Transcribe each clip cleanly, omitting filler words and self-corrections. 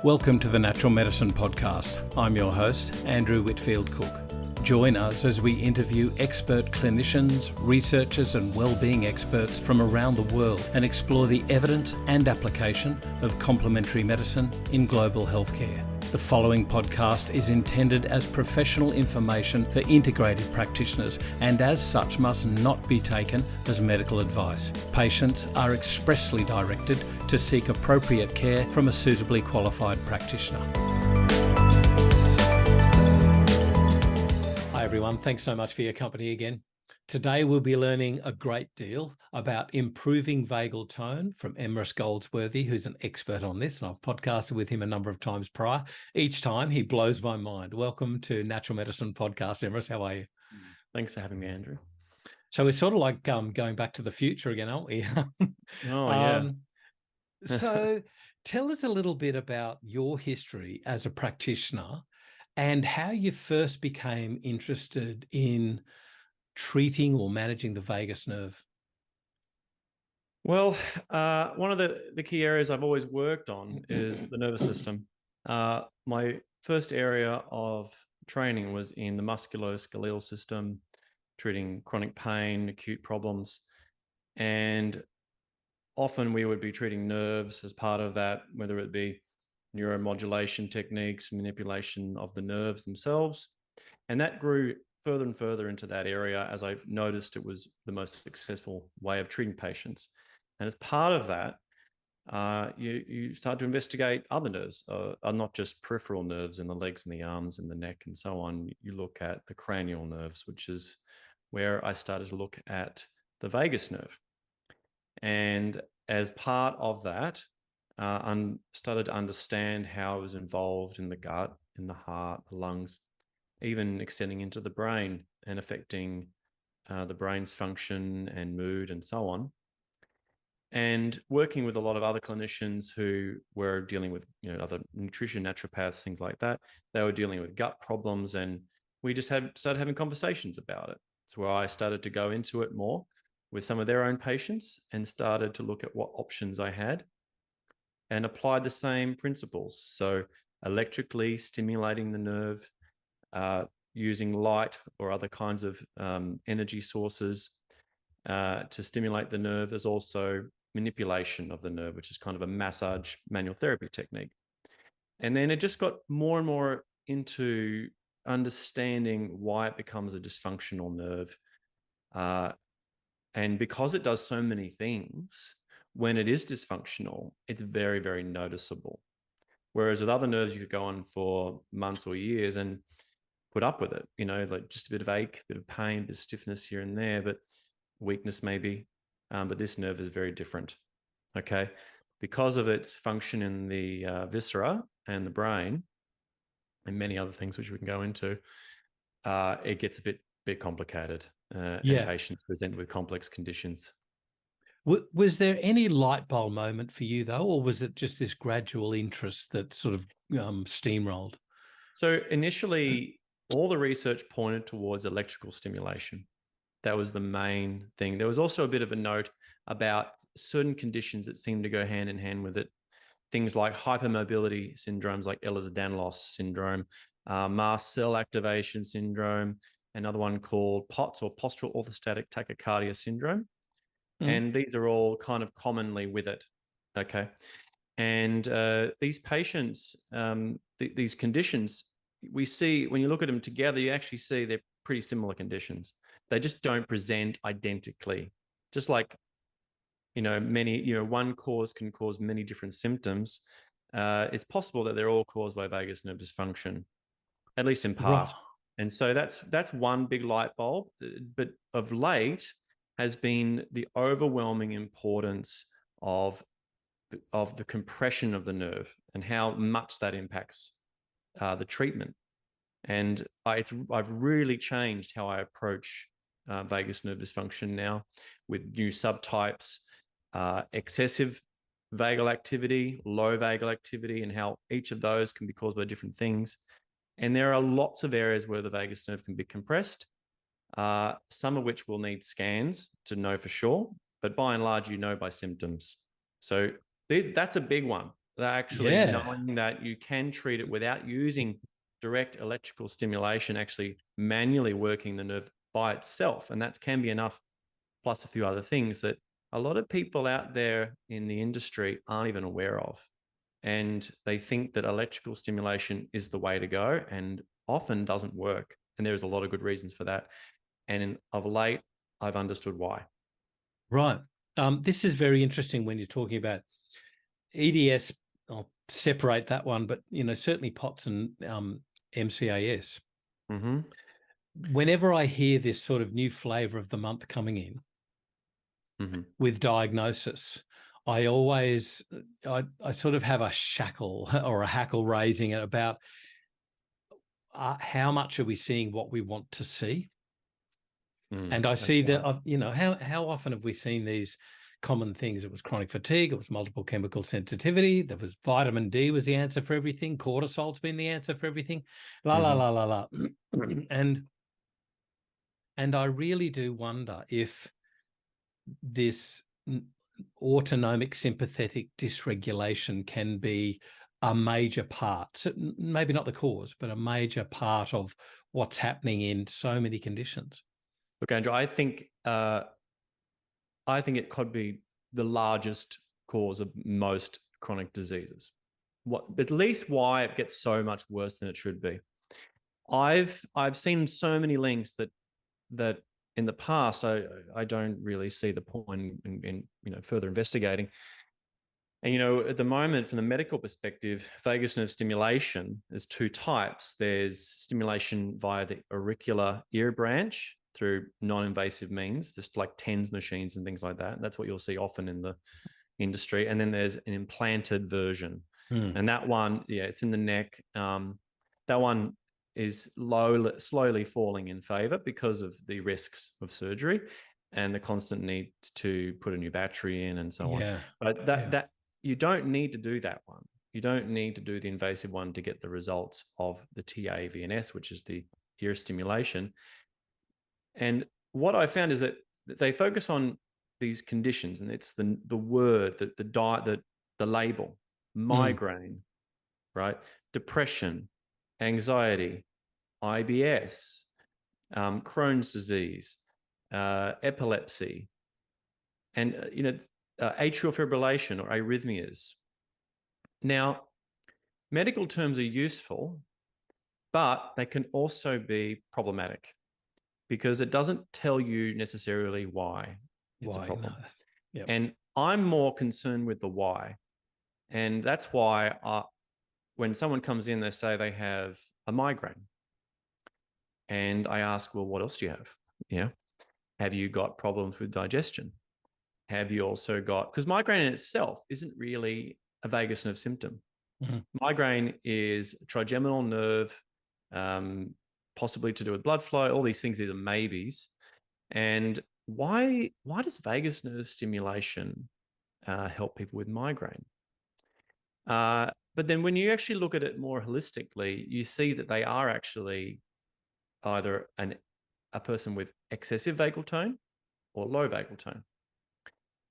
Welcome to the Natural Medicine Podcast. I'm your host, Andrew Whitfield Cook. Join us as we interview expert clinicians, researchers and wellbeing experts from around the world and explore the evidence and application of complementary medicine in global healthcare. The following podcast is intended as professional information for integrated practitioners and as such must not be taken as medical advice. Patients are expressly directed to seek appropriate care from a suitably qualified practitioner. Hi everyone, thanks so much for your company again. Today we'll be learning a great deal about improving vagal tone from Emrys Goldsworthy, who's an expert on this, and I've podcasted with him a number of times prior. Each time he blows my mind. Welcome to Natural Medicine Podcast, Emrys. How are you? Thanks for having me, Andrew. So we're sort of like going back to the future again, aren't we? Oh, yeah. So tell us a little bit about your history as a practitioner and how you first became interested in treating or managing the vagus nerve. Well, one of the key areas I've always worked on is the nervous system. My first area of training was in the musculoskeletal system, treating chronic pain, acute problems, and often we would be treating nerves as part of that, whether it be neuromodulation techniques, manipulation of the nerves themselves. And that grew further and further into that area as I've noticed it was the most successful way of treating patients. And as part of that, you start to investigate other nerves, not just peripheral nerves in the legs and the arms and the neck and so on. You look at the cranial nerves, which is where I started to look at the vagus nerve. And as part of that, started to understand how it was involved in the gut, in the heart, the lungs, even extending into the brain and affecting the brain's function and mood and so on. And working with a lot of other clinicians who were dealing with, other nutrition, naturopaths, things like that. They were dealing with gut problems, and we just started having conversations about it. It's where I started to go into it more with some of their own patients and started to look at what options I had and apply the same principles. So electrically stimulating the nerve, using light or other kinds of energy sources to stimulate the nerve. There's also manipulation of the nerve, which is kind of a massage manual therapy technique. And then it just got more and more into understanding why it becomes a dysfunctional nerve. And because it does so many things, when it is dysfunctional, it's very, very noticeable. Whereas with other nerves, you could go on for months or years and put up with it, like just a bit of ache, a bit of pain, a bit of stiffness here and there, but weakness maybe. But this nerve is very different, okay? Because of its function in the viscera and the brain and many other things which we can go into, it gets a bit complicated and patients present with complex conditions. Was there any light bulb moment for you though, or was it just this gradual interest that sort of steamrolled? So initially, all the research pointed towards electrical stimulation. That was the main thing. There was also a bit of a note about certain conditions that seem to go hand in hand with it. Things like hypermobility syndromes like Ehlers-Danlos syndrome, mast cell activation syndrome, another one called POTS or postural orthostatic tachycardia syndrome. And these are all kind of commonly with it, okay? And these patients, these conditions, we see, when you look at them together, you actually see they're pretty similar conditions. They just don't present identically. Just like, one cause can cause many different symptoms. It's possible that they're all caused by vagus nerve dysfunction, at least in part. Right. And so that's one big light bulb. But of late has been the overwhelming importance of the compression of the nerve and how much that impacts the treatment. And I've really changed how I approach vagus nerve dysfunction now with new subtypes, excessive vagal activity, low vagal activity, and how each of those can be caused by different things. And there are lots of areas where the vagus nerve can be compressed, some of which will need scans to know for sure, but by and large, by symptoms. So that's a big one. They're actually knowing that you can treat it without using direct electrical stimulation, actually manually working the nerve by itself. And that can be enough, plus a few other things that a lot of people out there in the industry aren't even aware of. And they think that electrical stimulation is the way to go and often doesn't work. And there's a lot of good reasons for that. And of late, I've understood why. Right. This is very interesting when you're talking about EDS. I'll separate that one, but certainly POTS and MCAS. Mm-hmm. Whenever I hear this sort of new flavor of the month coming in with diagnosis, I always, I sort of have a shackle or a hackle raising about how much are we seeing what we want to see? And I see that, how often have we seen these common things? It was chronic fatigue, it was multiple chemical sensitivity, there was vitamin D was the answer for everything, cortisol's been the answer for everything, la, la, la, la, la. And I really do wonder if this autonomic sympathetic dysregulation can be a major part, so maybe not the cause, but a major part of what's happening in so many conditions. Look, Andrew, I think it could be the largest cause of most chronic diseases. At least why it gets so much worse than it should be. I've seen so many links that in the past I don't really see the point in further investigating. And at the moment, from the medical perspective, vagus nerve stimulation is two types. There's stimulation via the auricular ear branch through non-invasive means, just like TENS machines and things like that. That's what you'll see often in the industry. And then there's an implanted version. And that one, it's in the neck. That one is slowly falling in favor because of the risks of surgery and the constant need to put a new battery in and so on. But that you don't need to do that one. You don't need to do the invasive one to get the results of the TAVNS, which is the ear stimulation. And what I found is that they focus on these conditions, and it's the word, the label, migraine, right? Depression, anxiety, IBS, Crohn's disease, epilepsy, and atrial fibrillation or arrhythmias. Now, medical terms are useful, but they can also be problematic because it doesn't tell you necessarily why it's a problem. No. And I'm more concerned with the why. And that's why when someone comes in, they say they have a migraine. And I ask, well, what else do you have? Have you got problems with digestion? Have you also got, because migraine in itself isn't really a vagus nerve symptom. Migraine is trigeminal nerve, possibly to do with blood flow, all these things, these are maybes. And why does vagus nerve stimulation help people with migraine? But then when you actually look at it more holistically, you see that they are actually either a person with excessive vagal tone or low vagal tone.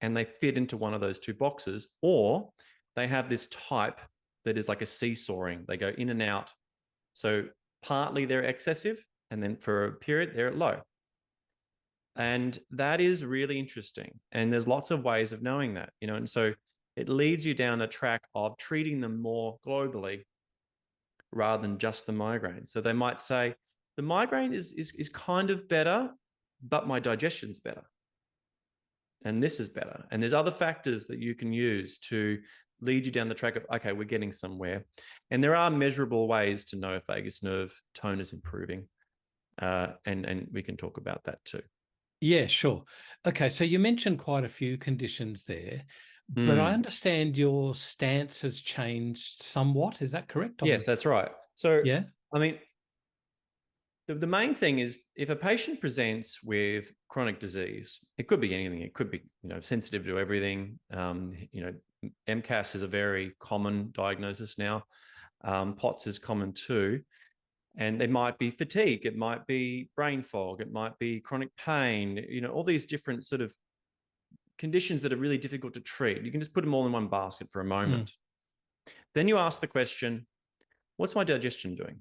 And they fit into one of those two boxes, or they have this type that is like a seesawing. They go in and out. So partly they're excessive, and then for a period they're at low. And that is really interesting. And there's lots of ways of knowing that, and so it leads you down a track of treating them more globally rather than just the migraine. So they might say, the migraine is kind of better, but my digestion's better. And this is better. And there's other factors that you can use to lead you down the track of, okay, we're getting somewhere. And there are measurable ways to know if vagus nerve tone is improving. And we can talk about that too. Yeah, sure. Okay, so you mentioned quite a few conditions there, but I understand your stance has changed somewhat. Is that correct? Yes, that's right. So, yeah, I mean, the main thing is if a patient presents with chronic disease, it could be anything. It could be, sensitive to everything. MCAS is a very common diagnosis now. POTS is common too. And there might be fatigue. It might be brain fog. It might be chronic pain, all these different sort of conditions that are really difficult to treat. You can just put them all in one basket for a moment. Then you ask the question, what's my digestion doing?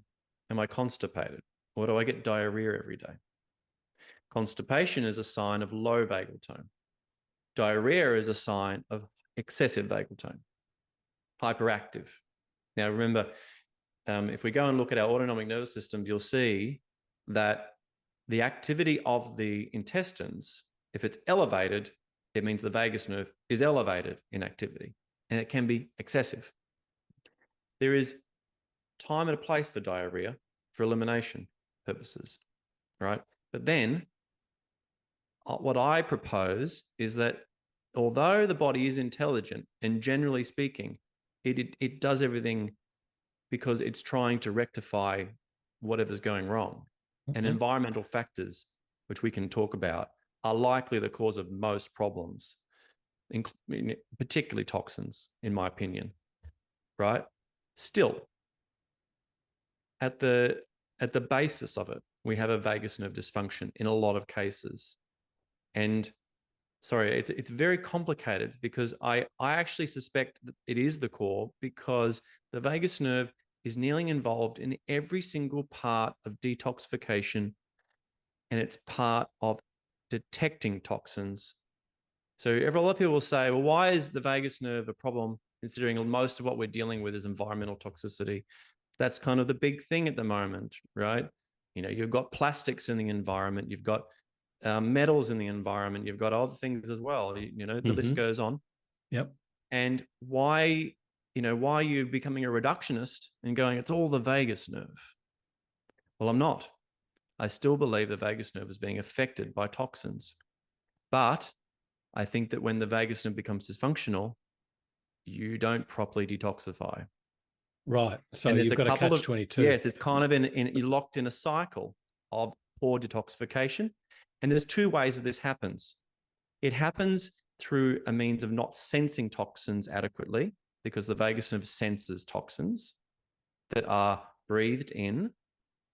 Am I constipated? Or do I get diarrhea every day? Constipation is a sign of low vagal tone. Diarrhea is a sign of excessive vagal tone, hyperactive. Now, remember, if we go and look at our autonomic nervous systems, you'll see that the activity of the intestines, if it's elevated, it means the vagus nerve is elevated in activity, and it can be excessive. There is time and a place for diarrhea for elimination purposes, right? But then what I propose is that although the body is intelligent, and generally speaking, it does everything because it's trying to rectify whatever's going wrong. And environmental factors, which we can talk about, are likely the cause of most problems, particularly toxins, in my opinion, right? Still, at the basis of it, we have a vagus nerve dysfunction in a lot of cases. And sorry, it's very complicated because I actually suspect that it is the core, because the vagus nerve is nearly involved in every single part of detoxification, and it's part of detecting toxins. So a lot of people will say, well, why is the vagus nerve a problem, considering most of what we're dealing with is environmental toxicity? That's kind of the big thing at the moment, right? You know, you've got plastics in the environment, you've got metals in the environment, you've got other things as well. You know, the list goes on. Yep. And why are you becoming a reductionist and going, it's all the vagus nerve? Well, I'm not. I still believe the vagus nerve is being affected by toxins. But I think that when the vagus nerve becomes dysfunctional, you don't properly detoxify. Right. So you've got a catch-22. Yes, it's kind of you're locked in a cycle of poor detoxification. And there's two ways that this happens. It happens through a means of not sensing toxins adequately, because the vagus nerve senses toxins that are breathed in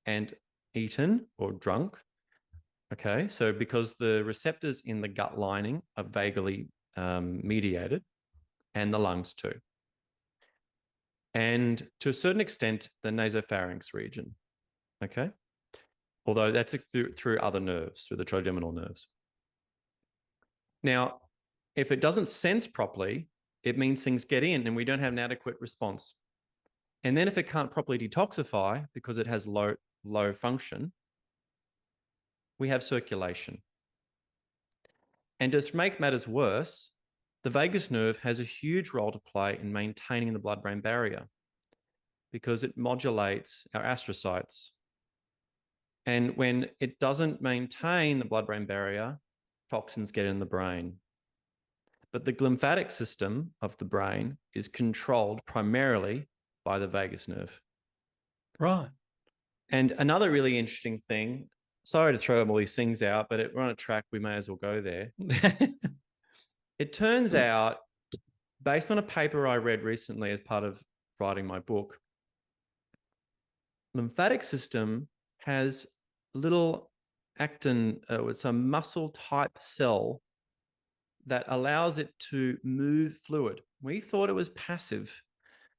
and eaten or drunk. Okay, so because the receptors in the gut lining are vagally mediated, and the lungs too. And to a certain extent, the nasopharynx region. Okay, although that's through other nerves, through the trigeminal nerves. Now, if it doesn't sense properly, it means things get in and we don't have an adequate response. And then if it can't properly detoxify because it has low function, we have circulation. And to make matters worse, the vagus nerve has a huge role to play in maintaining the blood-brain barrier, because it modulates our astrocytes. And when it doesn't maintain the blood-brain barrier, toxins get in the brain. But the lymphatic system of the brain is controlled primarily by the vagus nerve. Right. And another really interesting thing, sorry to throw all these things out, but we're on a track, we may as well go there. It turns out, based on a paper I read recently as part of writing my book, lymphatic system has little actin, it's a muscle type cell that allows it to move fluid. We thought it was passive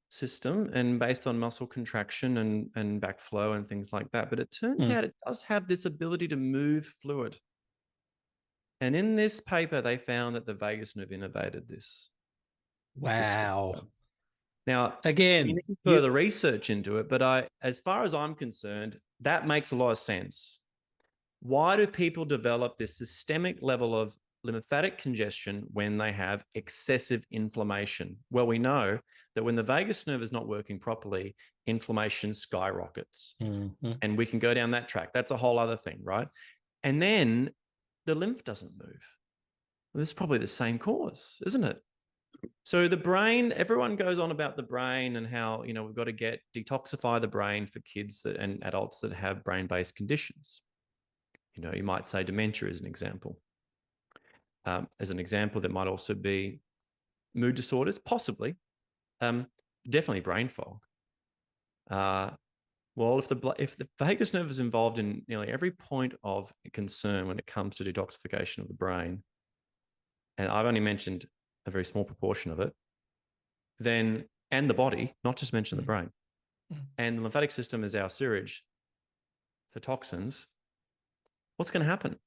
system and based on muscle contraction and backflow and things like that. But it turns out it does have this ability to move fluid. And in this paper, they found that the vagus nerve innervated this. Wow. Now, again, we need further research into it, but as far as I'm concerned, that makes a lot of sense. Why do people develop this systemic level of lymphatic congestion when they have excessive inflammation? Well, we know that when the vagus nerve is not working properly, inflammation skyrockets. And we can go down that track. That's a whole other thing, right? And then the lymph doesn't move. Well, this is probably the same cause, isn't it? So the brain, everyone goes on about the brain and how, we've got to detoxify the brain for kids and adults that have brain-based conditions. You might say dementia is an example. As an example, there might also be mood disorders, possibly. Definitely brain fog. Well, if the vagus nerve is involved in nearly every point of concern when it comes to detoxification of the brain, and I've only mentioned a very small proportion of it, then and the body, not just mention the Mm. brain. Mm. And the lymphatic system is our sewage for toxins. What's going to happen?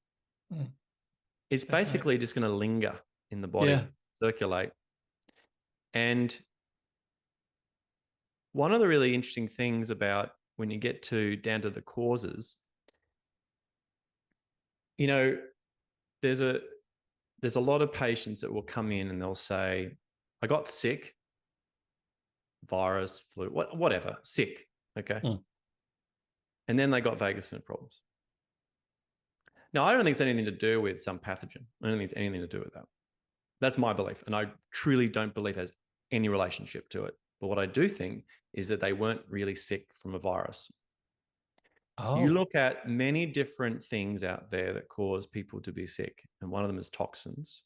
Mm. It's Stagnate. basically just going to linger in the body, Yeah. circulate. And one of the really interesting things about when you get down to the causes, there's a lot of patients that will come in and they'll say, I got sick, virus, flu, whatever, sick. Okay. Mm. And then they got vagus nerve problems. Now, I don't think it's anything to do with some pathogen. I don't think it's anything to do with that. That's my belief. And I truly don't believe it has any relationship to it. But what I do think is that they weren't really sick from a virus. Oh. You look at many different things out there that cause people to be sick, and one of them is toxins.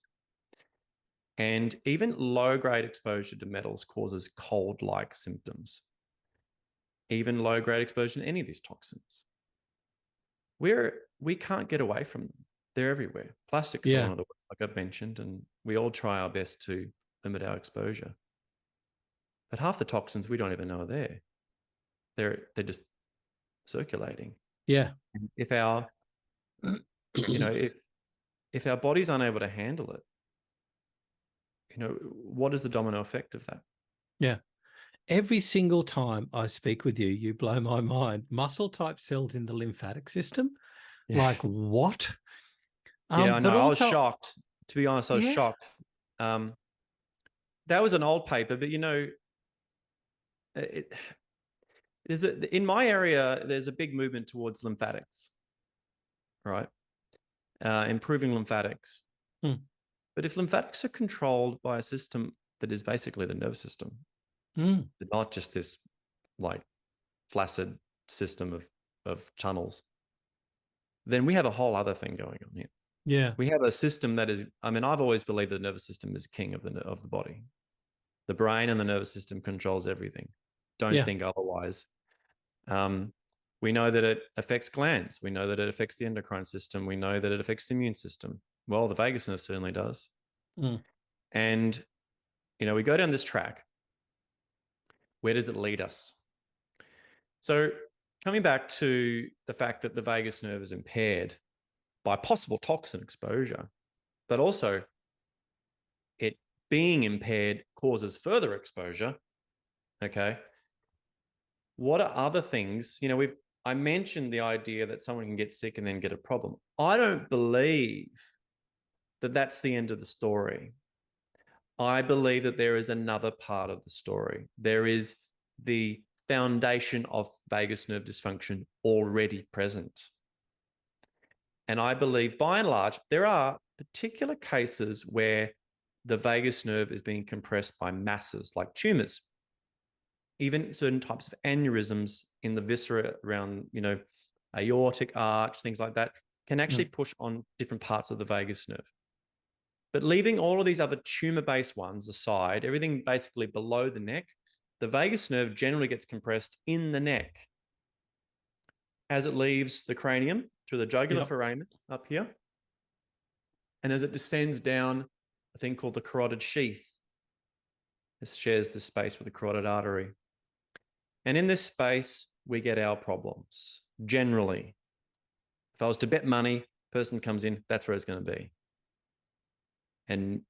And even low-grade exposure to metals causes cold-like symptoms. Even low-grade exposure to any of these toxins. We can't get away from them. They're everywhere. Plastics are one of the ones, like I've mentioned, and we all try our best to limit our exposure. But half the toxins we don't even know are there. They're just circulating. Yeah. And if our if our body's unable to handle it, what is the domino effect of that? Yeah. Every single time I speak with you, you blow my mind. Muscle type cells in the lymphatic system. Yeah. Like what? Yeah, I know. But I was also, shocked. To be honest, I was shocked. That was an old paper, but in my area, there's a big movement towards lymphatics, right? Improving lymphatics. Hmm. But if lymphatics are controlled by a system that is basically the nervous system, not just this like flaccid system of tunnels, then we have a whole other thing going on here. Yeah. We have a system that is, I've always believed the nervous system is king of the body. The brain and the nervous system controls everything. Don't think otherwise. We know that it affects glands. We know that it affects the endocrine system. We know that it affects the immune system. Well, the vagus nerve certainly does. And, we go down this track. Where does it lead us? So coming back to the fact that the vagus nerve is impaired by possible toxin exposure, but also it being impaired causes further exposure. Okay. What are other things? I mentioned the idea that someone can get sick and then get a problem. I don't believe that that's the end of the story. I believe that there is another part of the story. There is the foundation of vagus nerve dysfunction already present. And I believe, by and large, there are particular cases where the vagus nerve is being compressed by masses like tumors. Even certain types of aneurysms in the viscera around, aortic arch, things like that, can actually push on different parts of the vagus nerve. But leaving all of these other tumor-based ones aside, everything basically below the neck, the vagus nerve generally gets compressed in the neck as it leaves the cranium through the jugular foramen up here. And as it descends down a thing called the carotid sheath, it shares this space with the carotid artery. And in this space, we get our problems, generally. If I was to bet money, person comes in, that's where it's going to be. And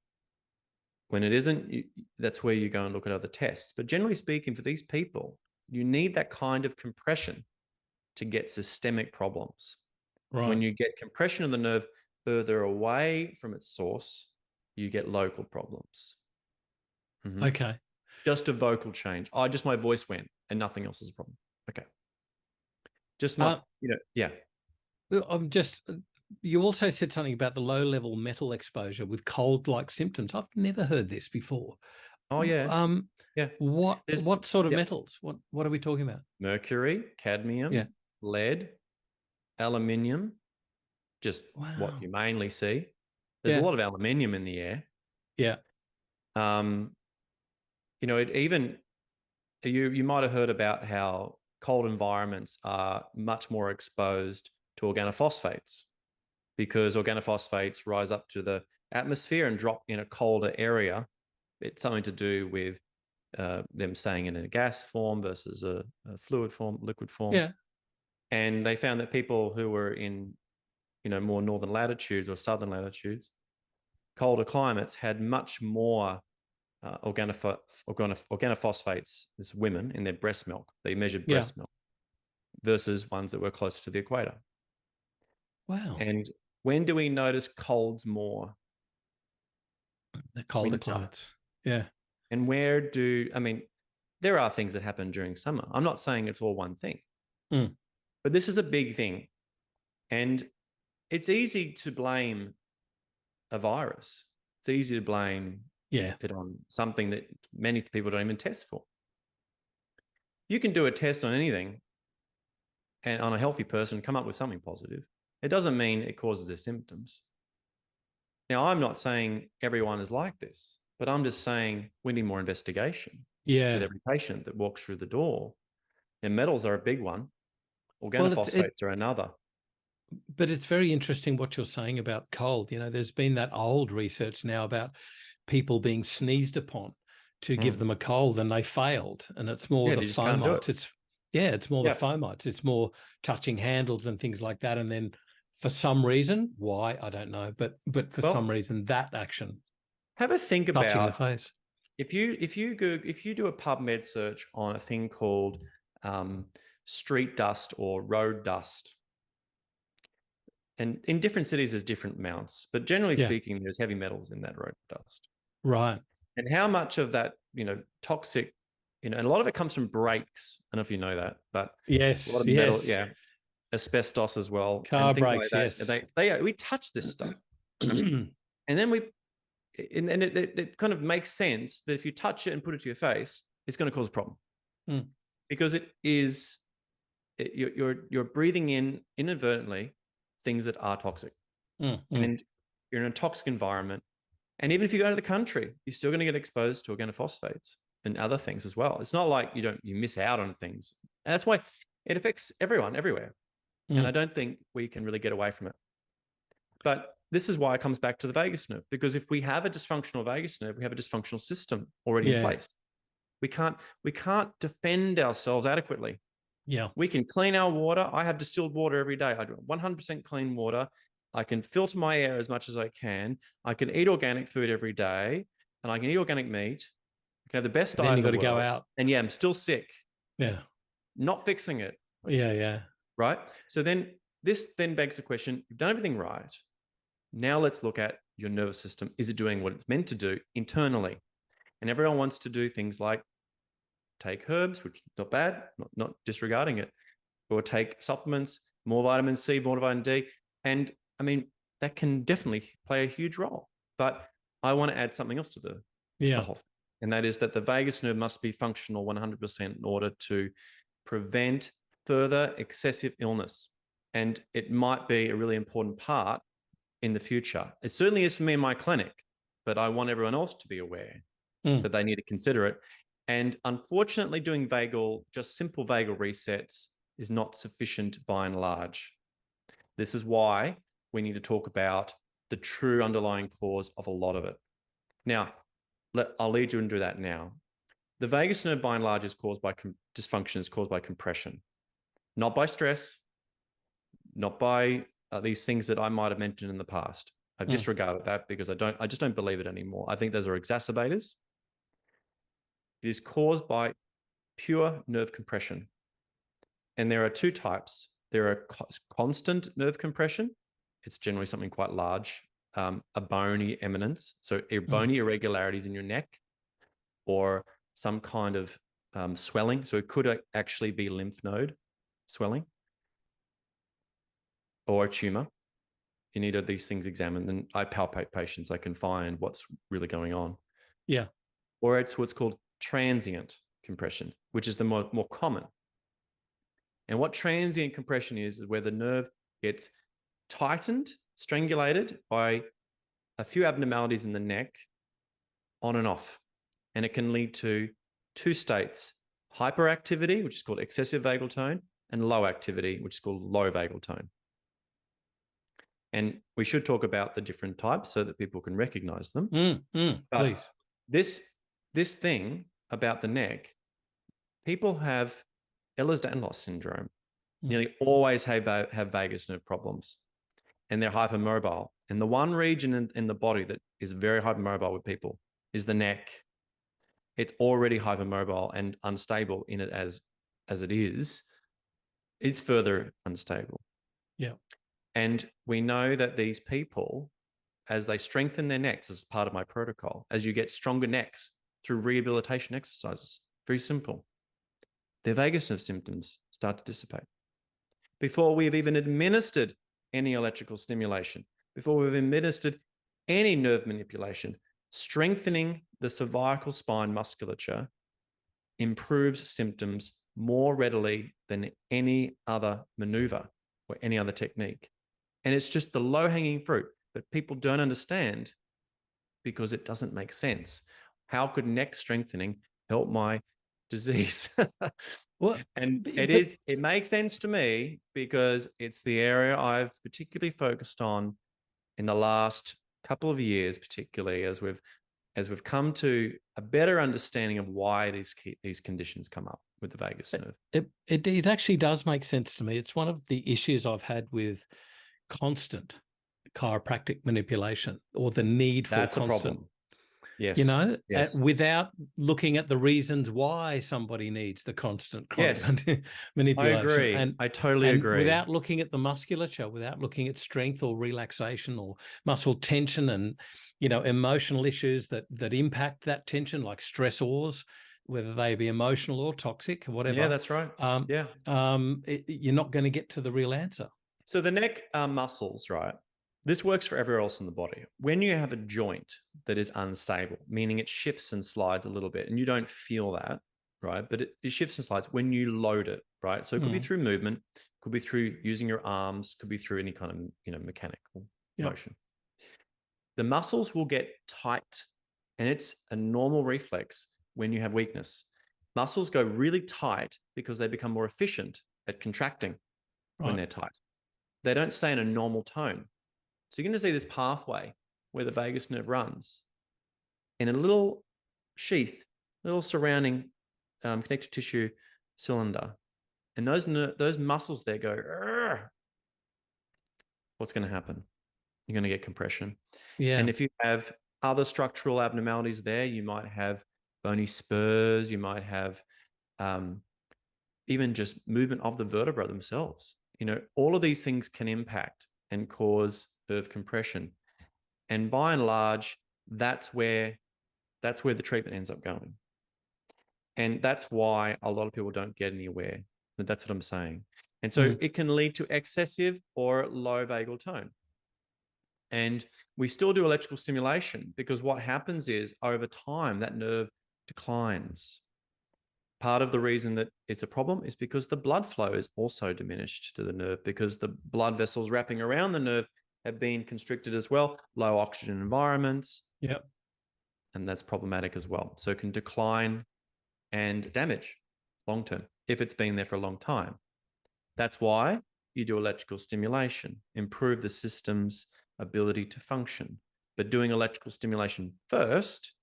when it isn't, that's where you go and look at other tests. But generally speaking, for these people, you need that kind of compression to get systemic problems. Right. When you get compression of the nerve further away from its source, you get local problems. Okay. Just a vocal change. My voice went and nothing else is a problem. Okay. You also said something about the low-level metal exposure with cold-like symptoms. I've never heard this before. Oh, yeah. Yeah. What sort of metals? What are we talking about? Mercury, cadmium, lead, aluminium, just what you mainly see. There's a lot of aluminium in the air. Yeah. You might have heard about how cold environments are much more exposed to organophosphates because organophosphates rise up to the atmosphere and drop in a colder area. It's something to do with them staying in a gas form versus a fluid form, liquid form. Yeah. And they found that people who were in, more northern latitudes or southern latitudes, colder climates, had much more organophosphates as women in their breast milk. They measured breast milk versus ones that were closer to the equator. Wow. And when do we notice colds more? The colder Winter. climates. Yeah. And there are things that happen during summer. I'm not saying it's all one thing, but this is a big thing. And it's easy to blame a virus. It's easy to blame it on something that many people don't even test for. You can do a test on anything and on a healthy person come up with something positive. It doesn't mean it causes their symptoms. Now, I'm not saying everyone is like this, but I'm just saying we need more investigation with every patient that walks through the door. And metals are a big one. Organophosphates are another. But it's very interesting what you're saying about cold. There's been that old research now about people being sneezed upon to give them a cold and they failed. And it's more the fomites. It's more the fomites. It's more touching handles and things like that. And then for some reason, why, I don't know, but for some reason, that action. Have a think about touching the face. If you do a PubMed search on a thing called street dust or road dust, and in different cities there's different amounts, but generally speaking, there's heavy metals in that road dust. Right. And how much of that, toxic, and a lot of it comes from brakes. I don't know if you know that, but yes, a lot of metal, asbestos as well. Car things brakes, like that. We touch this stuff, and then it kind of makes sense that if you touch it and put it to your face, it's going to cause a problem because you're breathing in inadvertently things that are toxic, and you're in a toxic environment. And even if you go to the country, you're still going to get exposed to organophosphates and other things as well. It's not like you miss out on things. And that's why it affects everyone everywhere. And I don't think we can really get away from it. But this is why it comes back to the vagus nerve, because if we have a dysfunctional vagus nerve, we have a dysfunctional system already in place. We can't defend ourselves adequately. Yeah. We can clean our water. I have distilled water every day. I do 100% clean water. I can filter my air as much as I can. I can eat organic food every day, and I can eat organic meat. I can have the best diet. Then you got to go out. And I'm still sick. Yeah. Not fixing it. Yeah. Right. So this begs the question, you've done everything right. Now let's look at your nervous system. Is it doing what it's meant to do internally? And everyone wants to do things like take herbs, which is not bad, not disregarding it, or take supplements, more vitamin C, more vitamin D. And that can definitely play a huge role. But I want to add something else to the whole thing. And that is that the vagus nerve must be functional 100% in order to prevent further excessive illness. And it might be a really important part in the future. It certainly is for me in my clinic, but I want everyone else to be aware that they need to consider it. And unfortunately, doing just simple vagal resets is not sufficient by and large. This is why we need to talk about the true underlying cause of a lot of it. Now, I'll lead you into that now. The vagus nerve, by and large, is caused by dysfunction, is caused by compression, not by stress, not by these things that I might have mentioned in the past. I've disregarded that because I just don't believe it anymore. I think those are exacerbators. It is caused by pure nerve compression. And there are two types. There are constant nerve compression. It's generally something quite large, a bony eminence, so bony irregularities in your neck, or some kind of swelling. So it could actually be lymph node swelling or a tumor. You need these things examined. And I palpate patients. I can find what's really going on. Yeah. Or it's what's called transient compression, which is the more common. And what transient compression is where the nerve gets tightened, strangulated by a few abnormalities in the neck on and off. And it can lead to two states, hyperactivity, which is called excessive vagal tone, and low activity, which is called low vagal tone. And we should talk about the different types so that people can recognize them. Please. This thing, about the neck, people have Ehlers-Danlos syndrome. Nearly always have vagus nerve problems, and they're hypermobile. And the one region in the body that is very hypermobile with people is the neck. It's already hypermobile and unstable in it as it is. It's further unstable. Yeah. And we know that these people, as they strengthen their necks, as part of my protocol, as you get stronger necks through rehabilitation exercises, very simple, their vagus nerve symptoms start to dissipate. Before we've even administered any electrical stimulation, before we've administered any nerve manipulation, strengthening the cervical spine musculature improves symptoms more readily than any other maneuver or any other technique. And it's just the low-hanging fruit that people don't understand because it doesn't make sense. How could neck strengthening help my disease? Well, and it makes sense to me because it's the area I've particularly focused on in the last couple of years, particularly as we've come to a better understanding of why these conditions come up with the vagus nerve. It actually does make sense to me. It's one of the issues I've had with constant chiropractic manipulation, or the need for That's constant. a problem. Yes. Yes. Without looking at the reasons why somebody needs the constant manipulation. I agree. I totally agree. Without looking at the musculature, without looking at strength or relaxation or muscle tension and, emotional issues that impact that tension, like stressors, whether they be emotional or toxic, whatever. Yeah, that's right. You're not going to get to the real answer. So the neck muscles, right? This works for everywhere else in the body. When you have a joint that is unstable, meaning it shifts and slides a little bit, and you don't feel that, right? But it shifts and slides when you load it, right? So it could be through movement, could be through using your arms, could be through any kind of, mechanical motion. The muscles will get tight, and it's a normal reflex when you have weakness. Muscles go really tight because they become more efficient at contracting when they're tight. They don't stay in a normal tone. So you're going to see this pathway where the vagus nerve runs in a little sheath, little surrounding connective tissue cylinder. And those muscles there go, "Argh." What's going to happen? You're going to get compression. Yeah. And if you have other structural abnormalities there, you might have bony spurs, you might have even just movement of the vertebra themselves. All of these things can impact and cause nerve compression. And by and large, that's where the treatment ends up going. And that's why a lot of people don't get anywhere. That's what I'm saying. And so it can lead to excessive or low vagal tone. And we still do electrical stimulation because what happens is over time that nerve declines. Part of the reason that it's a problem is because the blood flow is also diminished to the nerve because the blood vessels wrapping around the nerve have been constricted as well, low oxygen environments. Yep. And that's problematic as well. So it can decline and damage long term if it's been there for a long time. That's why you do electrical stimulation, improve the system's ability to function. But doing electrical stimulation first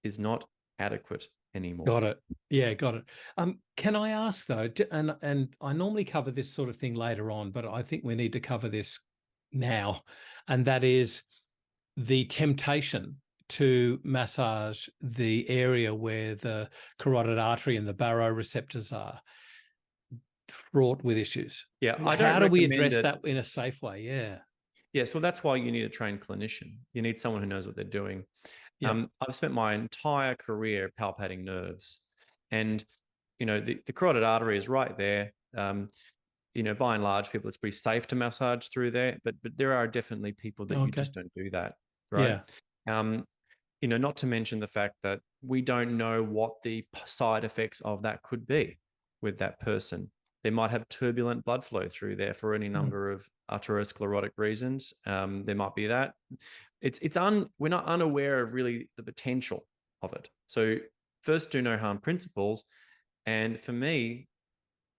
is not adequate anymore. Got it. Yeah, got it. Can I ask though, and I normally cover this sort of thing later on, but I think we need to cover this now, and that is the temptation to massage the area where the carotid artery and the baroreceptors are fraught with issues. Yeah. How do we address that in a safe way? Yeah. Yeah. So that's why you need a trained clinician. You need someone who knows what they're doing. Yeah. I've spent my entire career palpating nerves, and the carotid artery is right there. By and large, people, it's pretty safe to massage through there, but there are definitely people that you just don't do that, right? Yeah. Not to mention the fact that we don't know what the side effects of that could be with that person. They might have turbulent blood flow through there for any number of atherosclerotic reasons. There might be that. We're not unaware of really the potential of it. So first, do no harm principles. And for me,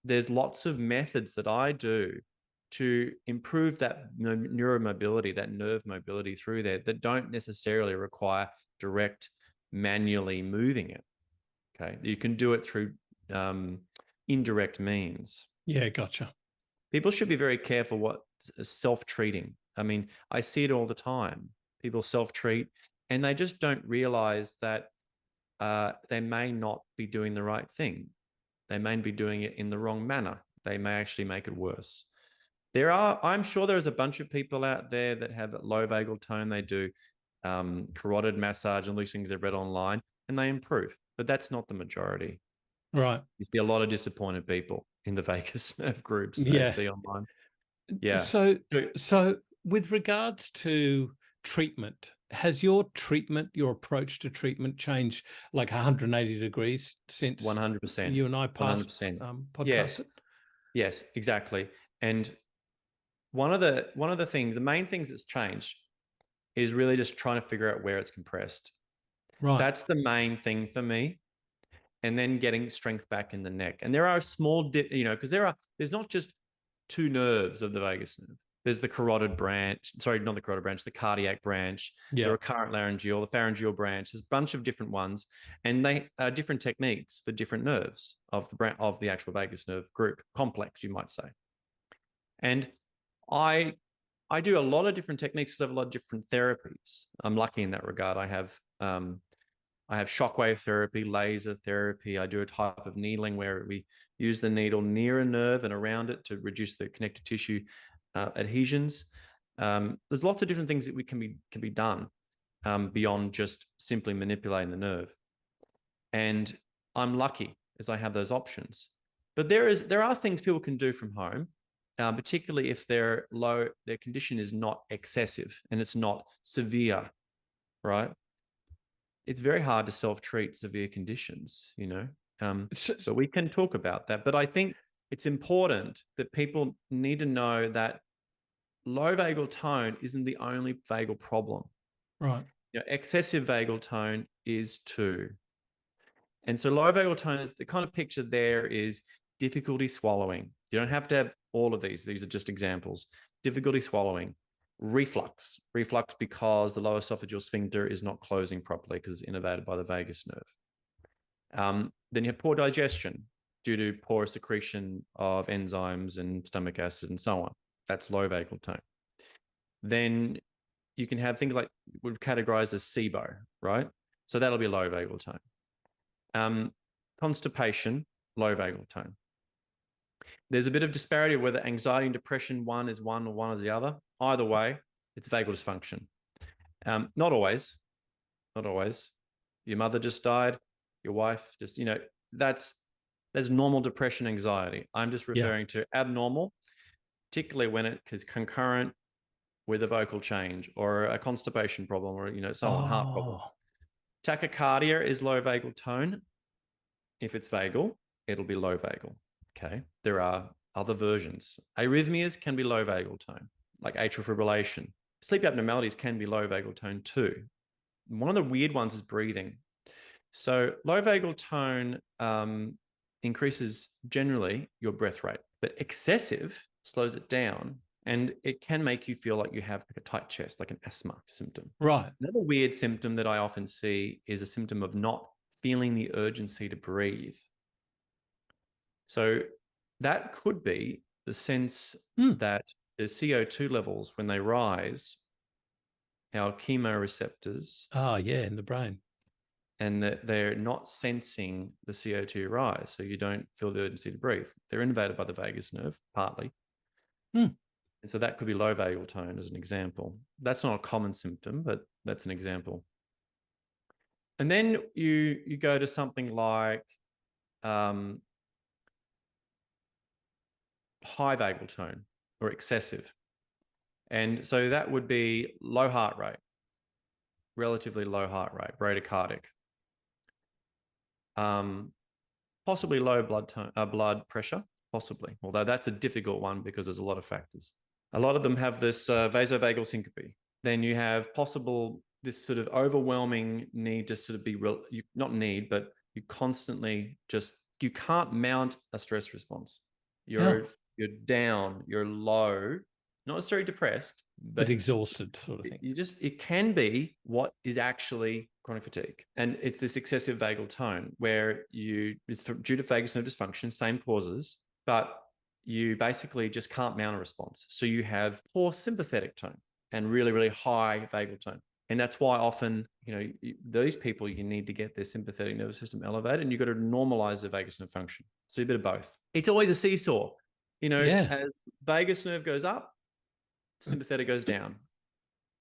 there's lots of methods that I do to improve that neuromobility, that nerve mobility through there that don't necessarily require direct manually moving it. Okay. You can do it through indirect means. Yeah, gotcha. People should be very careful what self-treating. I mean, I see it all the time. People self-treat and they just don't realize that they may not be doing the right thing. They may be doing it in the wrong manner. They may actually make it worse. I'm sure there's a bunch of people out there that have low vagal tone. They do carotid massage and these things they've read online and they improve, but that's not the majority. Right. You see a lot of disappointed people in the vagus nerve groups I see online. Yeah. So with regards to treatment, has your approach to treatment changed like 180 degrees since 100%. you and I passed 100%. podcasted? Yes, exactly. And one of the things, the main things that's changed is really just trying to figure out where it's compressed. Right. That's the main thing for me. And then getting strength back in the neck. And there are small, because there's not just two nerves of the vagus nerve. There's the carotid branch, sorry, not the carotid branch, the cardiac branch, the recurrent laryngeal, the pharyngeal branch. There's a bunch of different ones, and they are different techniques for different nerves of the actual vagus nerve group complex, you might say. And I do a lot of different techniques because I have a lot of different therapies. I'm lucky in that regard. I have shockwave therapy, laser therapy. I do a type of needling where we use the needle near a nerve and around it to reduce the connective tissue adhesions. There's lots of different things that can be done beyond just simply manipulating the nerve. And I'm lucky as I have those options. But there are things people can do from home, particularly if their condition is not excessive and it's not severe, right? It's very hard to self-treat severe conditions, but we can talk about that. But I think it's important that people need to know that low vagal tone isn't the only vagal problem. Right. Excessive vagal tone is too. And so low vagal tone is the kind of picture there is difficulty swallowing. You don't have to have all of these. These are just examples. Difficulty swallowing. Reflux because the lower esophageal sphincter is not closing properly because it's innervated by the vagus nerve. Then you have poor digestion due to poor secretion of enzymes and stomach acid and so on. That's low vagal tone. Then you can have things like we've categorized as SIBO, right? So that'll be low vagal tone. Constipation, low vagal tone. There's a bit of disparity of whether anxiety and depression, one is one or one is the other. Either way, it's vagal dysfunction. Not always. Your mother just died. Your wife just, that's normal depression, anxiety. I'm just referring to abnormal, particularly when it is concurrent with a vocal change or a constipation problem or, so on, heart problem. Tachycardia is low vagal tone. If it's vagal, it'll be low vagal. Okay. There are other versions. Arrhythmias can be low vagal tone, like atrial fibrillation. Sleep abnormalities can be low vagal tone too. One of the weird ones is breathing. So low vagal tone increases generally your breath rate, but excessive slows it down and it can make you feel like you have like a tight chest, like an asthma symptom. Right. Another weird symptom that I often see is a symptom of not feeling the urgency to breathe. So that could be the sense that the CO2 levels, when they rise, our chemoreceptors. In the brain. And that they're not sensing the CO2 rise, so you don't feel the urgency to breathe. They're innervated by the vagus nerve, partly. And so that could be low vagal tone as an example. That's not a common symptom, but that's an example. And then you go to something like high vagal tone or excessive. And so that would be low heart rate, relatively low heart rate, bradycardic. Possibly low blood pressure, possibly, although that's a difficult one because there's a lot of factors. A lot of them have this vasovagal syncope. Then you have this sort of overwhelming need to sort of be but you constantly you can't mount a stress response. You're down, you're low, not necessarily depressed, but exhausted sort of thing. It can be what is actually chronic fatigue. And it's this excessive vagal tone where it's due to vagus nerve dysfunction, same causes, but you basically just can't mount a response. So you have poor sympathetic tone and really, really high vagal tone. And that's why often, those people, you need to get their sympathetic nervous system elevated, and you've got to normalize the vagus nerve function. So a bit of both. It's always a seesaw. As vagus nerve goes up, sympathetic goes down,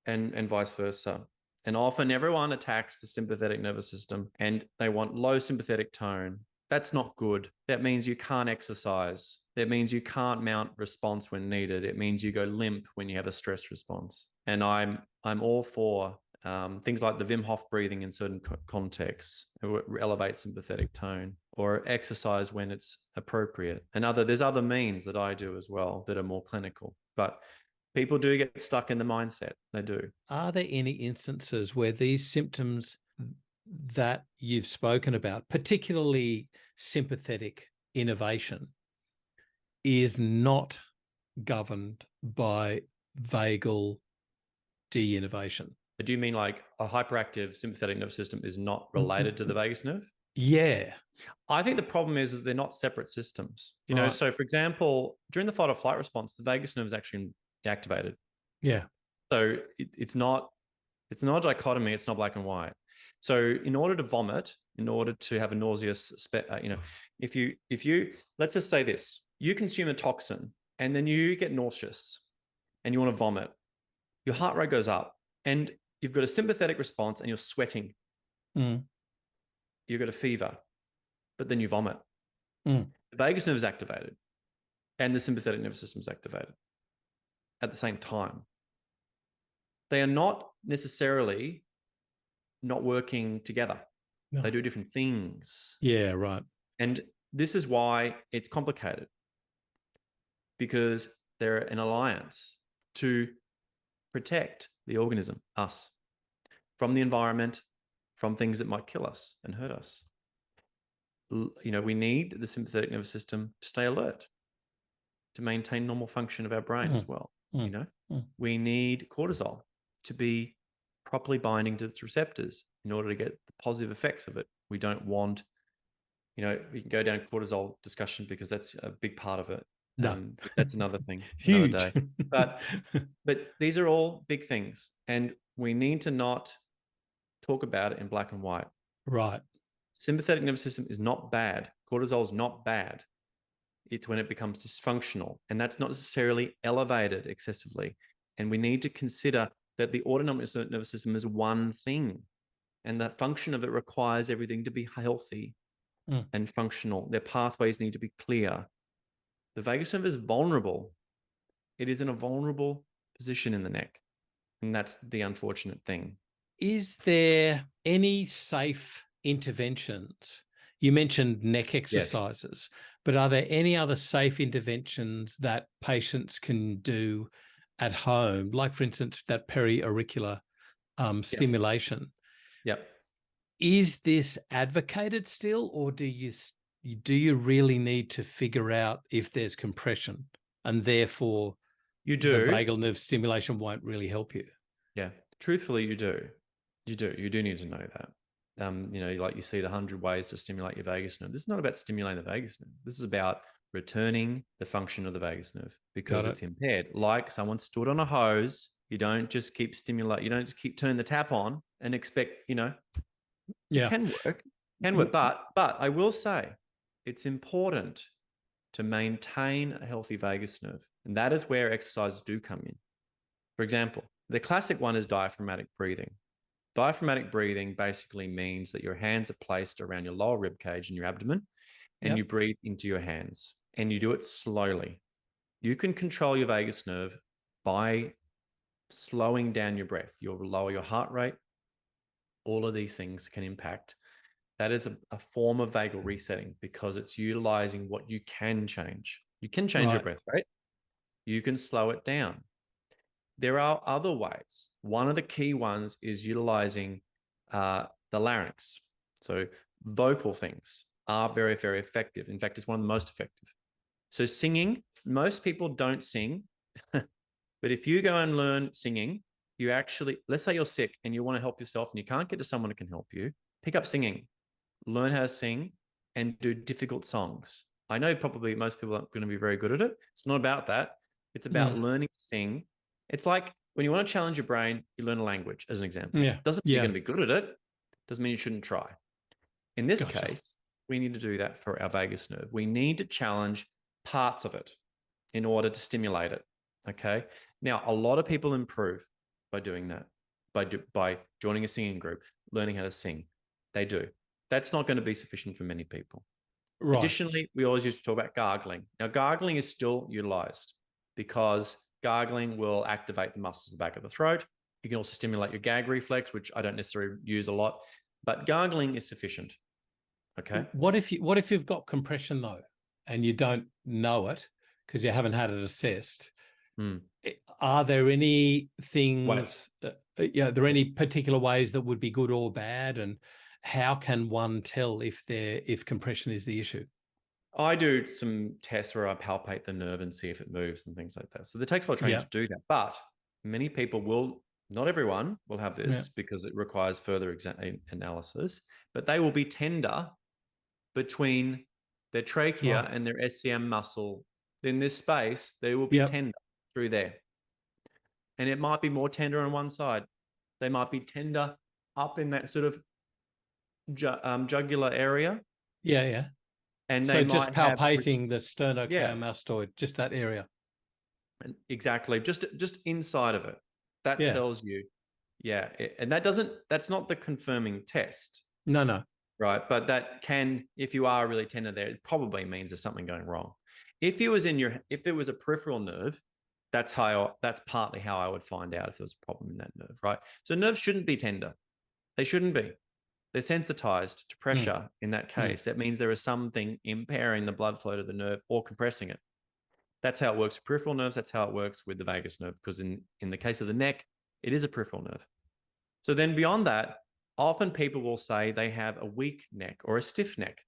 and vice versa. And often everyone attacks the sympathetic nervous system and they want low sympathetic tone. That's not good. That means you can't exercise. That means you can't mount response when needed. It means you go limp when you have a stress response. And I'm all for things like the Wim Hof breathing in certain contexts, elevate sympathetic tone, or exercise when it's appropriate. And there's other means that I do as well that are more clinical. But people do get stuck in the mindset. They do. Are there any instances where these symptoms that you've spoken about, particularly sympathetic innervation, is not governed by vagal de-innervation? Do you mean like a hyperactive sympathetic nervous system is not related to the vagus nerve? Yeah. I think the problem is they're not separate systems. Right. So for example, during the fight or flight response, the vagus nerve is actually activated. Yeah. So it's not a dichotomy. It's not black and white. So in order to vomit, in order to have a nauseous, if you, let's just say this, you consume a toxin and then you get nauseous and you want to vomit, your heart rate goes up and you've got a sympathetic response and you're sweating. Mm. You've got a fever, but then you vomit. Mm. The vagus nerve is activated and the sympathetic nervous system is activated at the same time. They are not necessarily not working together. No. They do different things. Yeah, right. And this is why it's complicated, because they're an alliance to protect the organism, us, from the environment, from things that might kill us and hurt us. We need the sympathetic nervous system to stay alert, to maintain normal function of our brain as well. We need cortisol to be properly binding to its receptors in order to get the positive effects of it. We don't want, we can go down cortisol discussion because that's a big part of it. No. That's another thing, Huge. another day. But these are all big things, and we need to not talk about it in black and white. Right. Sympathetic nervous system is not bad. Cortisol is not bad. It's when it becomes dysfunctional, and that's not necessarily elevated excessively. And we need to consider that the autonomic nervous system is one thing, and the function of it requires everything to be healthy and functional. Their pathways need to be clear. The vagus nerve is vulnerable. It is in a vulnerable position in the neck, and that's the unfortunate thing. Is there any safe interventions? You mentioned neck exercises, yes, but are there any other safe interventions that patients can do at home, like, for instance, that periauricular stimulation? Yep. Is this advocated still, or do you really need to figure out if there's compression, and therefore the vagal nerve stimulation won't really help you? Yeah, truthfully, you do. You do need to know that. Like you see the 100 ways to stimulate your vagus nerve. This is not about stimulating the vagus nerve. This is about returning the function of the vagus nerve because it's impaired. Like someone stood on a hose, you don't just keep turning the tap on and expect, it can work. But I will say it's important to maintain a healthy vagus nerve. And that is where exercises do come in. For example, the classic one is diaphragmatic breathing. Diaphragmatic breathing basically means that your hands are placed around your lower rib cage and your abdomen, and you breathe into your hands, and you do it slowly. You can control your vagus nerve by slowing down your breath. You'll lower your heart rate. All of these things can impact. That is a form of vagal resetting because it's utilizing what you can change. You can change your breath rate. You can slow it down. There are other ways. One of the key ones is utilizing the larynx. So vocal things are very, very effective. In fact, it's one of the most effective. So singing, most people don't sing, but But if you go and learn singing, you actually, let's say you're sick and you want to help yourself and you can't get to someone who can help you, pick up singing, learn how to sing and do difficult songs. I know probably most people aren't going to be very good at it. It's not about that. It's about learning to sing. It's like when you want to challenge your brain, you learn a language, as an example. Yeah. Doesn't mean you're going to be good at it. Doesn't mean you shouldn't try. In this case, we need to do that for our vagus nerve. We need to challenge parts of it in order to stimulate it. Okay. Now, a lot of people improve by doing that, by joining a singing group, learning how to sing. They do. That's not going to be sufficient for many people. Right. Additionally, we always used to talk about gargling. Now, gargling is still utilized because gargling will activate the muscles at the back of the throat. You can also stimulate your gag reflex, which I don't necessarily use a lot, but gargling is sufficient. Okay. What if you've got compression though, and you don't know it because you haven't had it assessed? Are there any things? Are there any particular ways that would be good or bad, and how can one tell if compression is the issue? I do some tests where I palpate the nerve and see if it moves and things like that. So it takes a lot of training to do that. But many people will, not everyone will have this because it requires further analysis, but they will be tender between their trachea and their SCM muscle. In this space, they will be tender through there. And it might be more tender on one side. They might be tender up in that sort of jugular area. Yeah. And so just palpating the sternocleidomastoid, just that area. Exactly. Just inside of it. That tells you. Yeah. And that's not the confirming test. No. Right. But that can, if you are really tender there, it probably means there's something going wrong. If it was a peripheral nerve, that's partly how I would find out if there was a problem in that nerve, right? So nerves shouldn't be tender. They shouldn't be. They're sensitized to pressure in that case. That means there is something impairing the blood flow to the nerve or compressing it. That's how it works with peripheral nerves. That's how it works with the vagus nerve, because in the case of the neck, it is a peripheral nerve. So then beyond that, often people will say they have a weak neck or a stiff neck.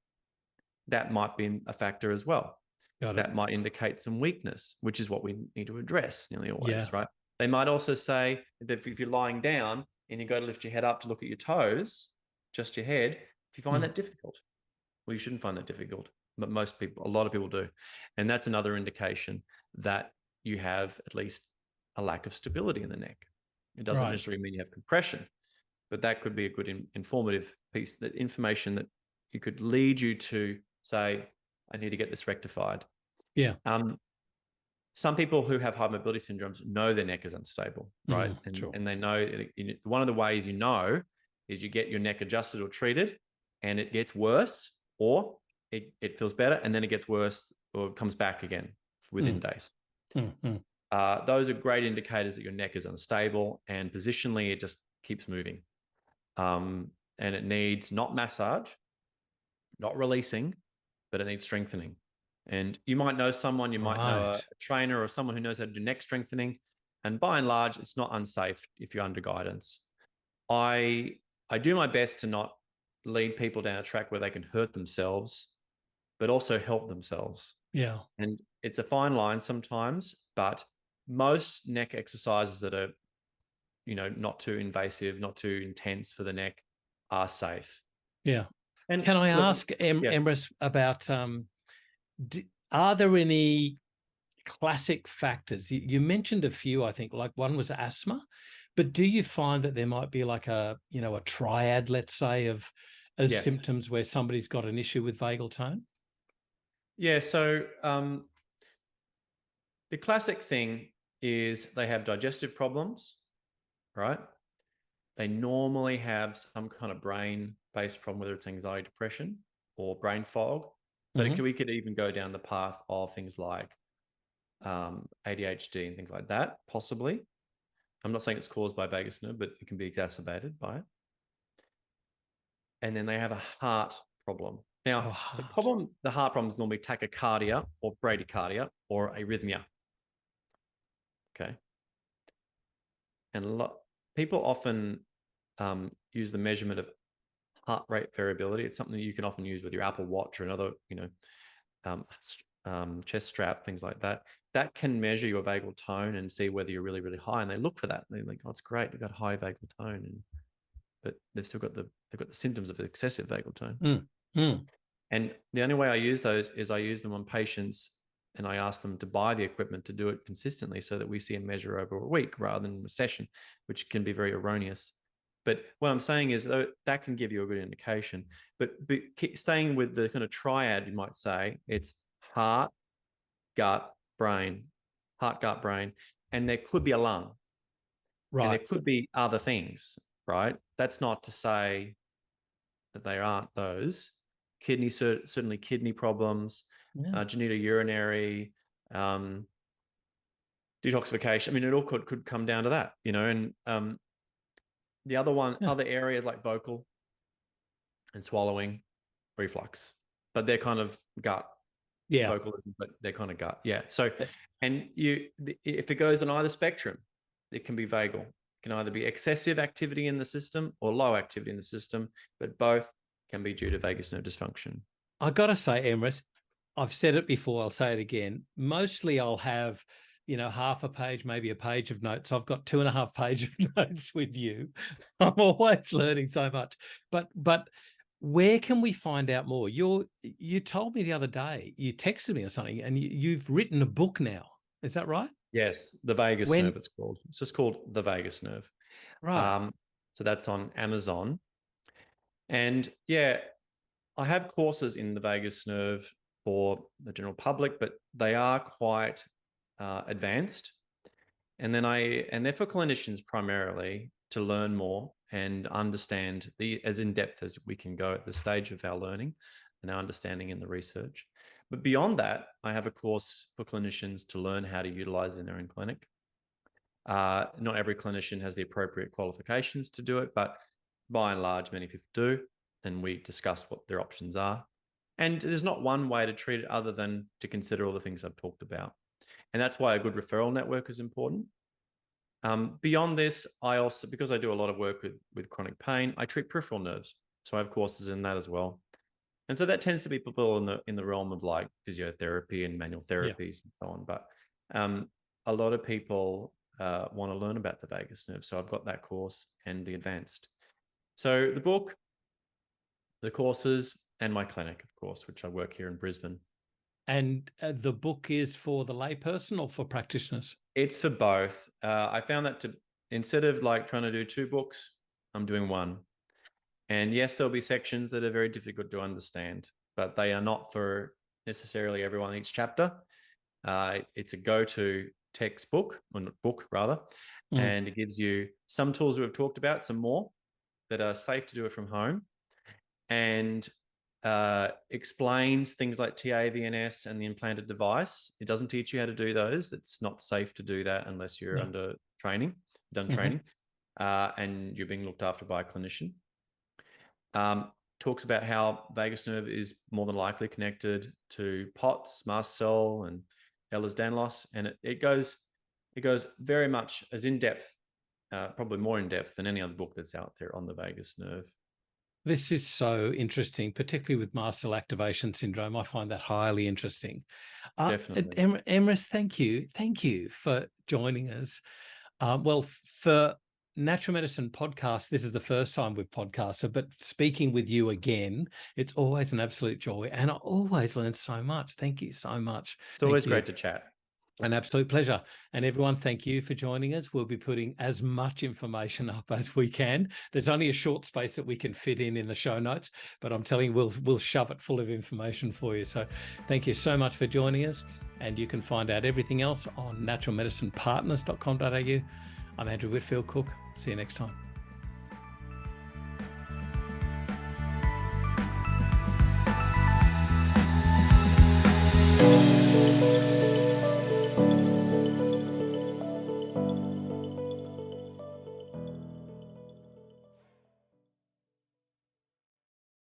That might be a factor as well. That might indicate some weakness, which is what we need to address nearly always, right? They might also say that if you're lying down and you go to lift your head up to look at your toes, just your head, if you find that difficult, well, you shouldn't find that difficult, but a lot of people do. And that's another indication that you have at least a lack of stability in the neck. It doesn't necessarily mean you have compression, but that could be a good informative piece, that information that you could lead you to say, I need to get this rectified. Yeah. Some people who have high mobility syndromes know their neck is unstable, right? And they know one of the ways you know is you get your neck adjusted or treated and it gets worse, or it feels better and then it gets worse or it comes back again within days. Those are great indicators that your neck is unstable, and positionally it just keeps moving. And it needs not massage, not releasing, but it needs strengthening. And you might know someone, you might know a trainer or someone who knows how to do neck strengthening. And by and large, it's not unsafe if you're under guidance. I do my best to not lead people down a track where they can hurt themselves, but also help themselves. Yeah. And it's a fine line sometimes, but most neck exercises that are, not too invasive, not too intense for the neck are safe. Yeah. And can I ask, Emrys, about, are there any classic factors? You mentioned a few, I think, like one was asthma, but do you find that there might be like a triad, let's say, of symptoms where somebody's got an issue with vagal tone? Yeah. So the classic thing is they have digestive problems, right? They normally have some kind of brain-based problem, whether it's anxiety, depression, or brain fog. But we could even go down the path of things like ADHD and things like that, possibly. I'm not saying it's caused by vagus nerve, but it can be exacerbated by it. And then they have a heart problem. Now, the heart problem is normally tachycardia or bradycardia or arrhythmia. Okay. And people often use the measurement of heart rate variability. It's something that you can often use with your Apple Watch or another, chest strap, things like that. That can measure your vagal tone and see whether you're really, really high. And they look for that. They're like, oh, it's great, you've got high vagal tone, but they've still got the symptoms of excessive vagal tone. And the only way I use those is I use them on patients, and I ask them to buy the equipment to do it consistently, so that we see a measure over a week rather than a session, which can be very erroneous. But what I'm saying is that can give you a good indication. But staying with the kind of triad, you might say, it's heart, gut, brain, heart, gut, brain, and there could be a lung. Right. And there could be other things, right? That's not to say that they aren't those. Kidney, certainly kidney problems, genitourinary, detoxification. I mean, it all could come down to that, and the other areas like vocal and swallowing, reflux, but they're kind of gut. Vocalism, but they're kind of gut. So, and if it goes on either spectrum, it can be vagal. It can either be excessive activity in the system or low activity in the system, but both can be due to vagus nerve dysfunction. I got to say, Emrys, I've said it before, I'll say it again. Mostly I'll have, half a page, maybe a page of notes. I've got 2.5 pages of notes with you. I'm always learning so much. But where can we find out more? You told me the other day, you texted me or something, and you've written a book now. Is that right? Yes, The Vagus Nerve, it's called. It's just called The Vagus Nerve. Right. So that's on Amazon. And I have courses in the vagus nerve for the general public, but they are quite advanced. And they're for clinicians primarily to learn more and understand as in depth as we can go at the stage of our learning and our understanding in the research. But beyond that, I have a course for clinicians to learn how to utilize in their own clinic. Not every clinician has the appropriate qualifications to do it, but by and large, many people do. And we discuss what their options are. And there's not one way to treat it other than to consider all the things I've talked about. And that's why a good referral network is important. Beyond this, I also, because I do a lot of work with chronic pain, I treat peripheral nerves. So I have courses in that as well. And so that tends to be people in the realm of like physiotherapy and manual therapies and so on. But a lot of people want to learn about the vagus nerve. So I've got that course and the advanced. So the book, the courses, and my clinic, of course, which I work here in Brisbane. And the book is for the layperson or for practitioners? It's for both. I found that instead of like trying to do 2 books, I'm doing one. And yes, there'll be sections that are very difficult to understand, but they are not for necessarily everyone each chapter. It's a go-to textbook, or not book rather, and it gives you some tools we've talked about, some more that are safe to do it from home, and explains things like TAVNS and the implanted device. It doesn't teach you how to do those. It's not safe to do that unless you're under training, training, and you're being looked after by a clinician. Talks about how vagus nerve is more than likely connected to POTS, mast cell, and Ehlers-Danlos, and it goes very much as in depth, probably more in depth than any other book that's out there on the vagus nerve. This is so interesting, particularly with mast cell activation syndrome. I find that highly interesting. Definitely. Emrys, thank you for joining us. Well, for Natural Medicine Podcast, this is the first time we've podcasted, but speaking with you again, it's always an absolute joy, and I always learn so much. Thank you so much. It's always great to chat. An absolute pleasure. And everyone, thank you for joining us. We'll be putting as much information up as we can. There's only a short space that we can fit in the show notes, but I'm telling you, we'll shove it full of information for you. So thank you so much for joining us. And you can find out everything else on naturalmedicinepartners.com.au. I'm Andrew Whitfield Cook. See you next time.